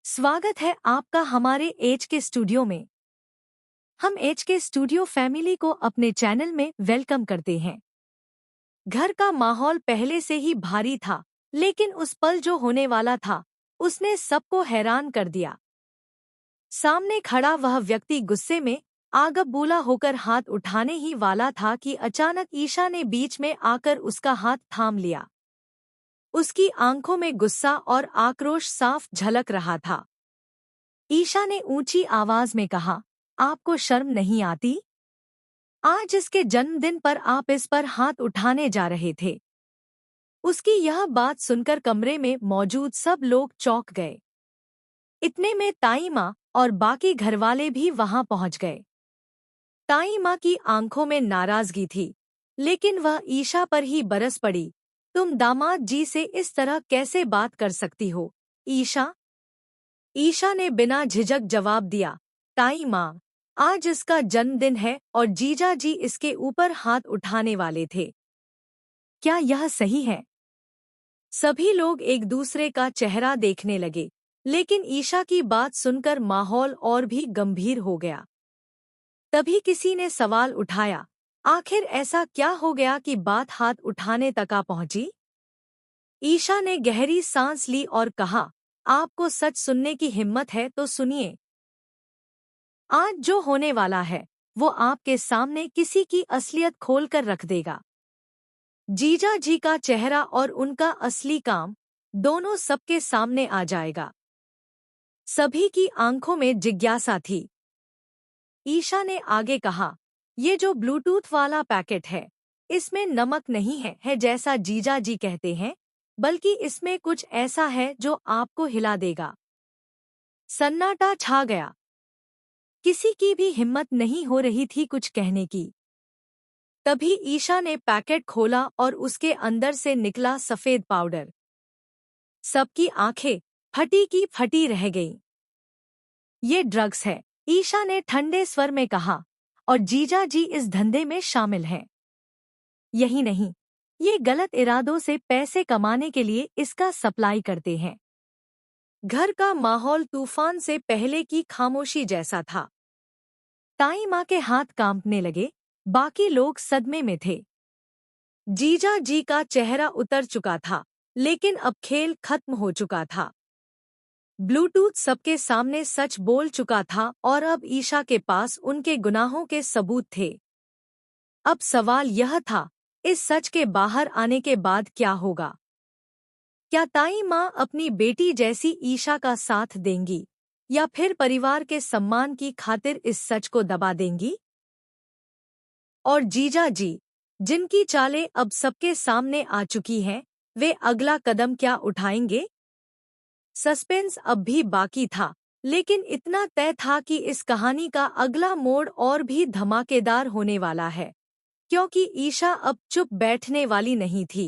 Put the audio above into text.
स्वागत है आपका हमारे एच के स्टूडियो में। हम एच के स्टूडियो फैमिली को अपने चैनल में वेलकम करते हैं। घर का माहौल पहले से ही भारी था, लेकिन उस पल जो होने वाला था उसने सबको हैरान कर दिया। सामने खड़ा वह व्यक्ति गुस्से में आगबूला होकर हाथ उठाने ही वाला था कि अचानक ईशा ने बीच में आकर उसका हाथ थाम लिया। उसकी आंखों में गुस्सा और आक्रोश साफ झलक रहा था। ईशा ने ऊंची आवाज में कहा, आपको शर्म नहीं आती? आज इसके जन्मदिन पर आप इस पर हाथ उठाने जा रहे थे। उसकी यह बात सुनकर कमरे में मौजूद सब लोग चौंक गए। इतने में ताई माँ और बाकी घरवाले भी वहां पहुंच गए। ताई माँ की आंखों में नाराजगी थी, लेकिन वह ईशा पर ही बरस पड़ी। तुम दामाद जी से इस तरह कैसे बात कर सकती हो, ईशा? ईशा ने बिना झिझक जवाब दिया, ताई माँ, आज इसका जन्मदिन है और जीजा जी इसके ऊपर हाथ उठाने वाले थे। क्या यह सही है? सभी लोग एक दूसरे का चेहरा देखने लगे, लेकिन ईशा की बात सुनकर माहौल और भी गंभीर हो गया। तभी किसी ने सवाल उठाया, आखिर ऐसा क्या हो गया कि बात हाथ उठाने तक आ पहुंची? ईशा ने गहरी सांस ली और कहा, आपको सच सुनने की हिम्मत है तो सुनिए। आज जो होने वाला है वो आपके सामने किसी की असलियत खोलकर रख देगा। जीजा जी का चेहरा और उनका असली काम दोनों सबके सामने आ जाएगा। सभी की आंखों में जिज्ञासा थी। ईशा ने आगे कहा, ये जो ब्लूटूथ वाला पैकेट है, इसमें नमक नहीं है जैसा जीजा जी कहते हैं, बल्कि इसमें कुछ ऐसा है जो आपको हिला देगा। सन्नाटा छा गया। किसी की भी हिम्मत नहीं हो रही थी कुछ कहने की। तभी ईशा ने पैकेट खोला और उसके अंदर से निकला सफेद पाउडर। सबकी आंखें फटी की फटी रह गईं। ये ड्रग्स है, ईशा ने ठंडे स्वर में कहा, और जीजा जी इस धंधे में शामिल हैं। यही नहीं, ये गलत इरादों से पैसे कमाने के लिए इसका सप्लाई करते हैं। घर का माहौल तूफान से पहले की खामोशी जैसा था। ताई माँ के हाथ कांपने लगे, बाकी लोग सदमे में थे। जीजा जी का चेहरा उतर चुका था, लेकिन अब खेल खत्म हो चुका था। ब्लूटूथ सबके सामने सच बोल चुका था और अब ईशा के पास उनके गुनाहों के सबूत थे। अब सवाल यह था, इस सच के बाहर आने के बाद क्या होगा? क्या ताई माँ अपनी बेटी जैसी ईशा का साथ देंगी, या फिर परिवार के सम्मान की खातिर इस सच को दबा देंगी? और जीजा जी, जिनकी चालें अब सबके सामने आ चुकी हैं, वे अगला कदम क्या उठाएंगे? सस्पेंस अब भी बाकी था, लेकिन इतना तय था कि इस कहानी का अगला मोड़ और भी धमाकेदार होने वाला है, क्योंकि ईशा अब चुप बैठने वाली नहीं थी।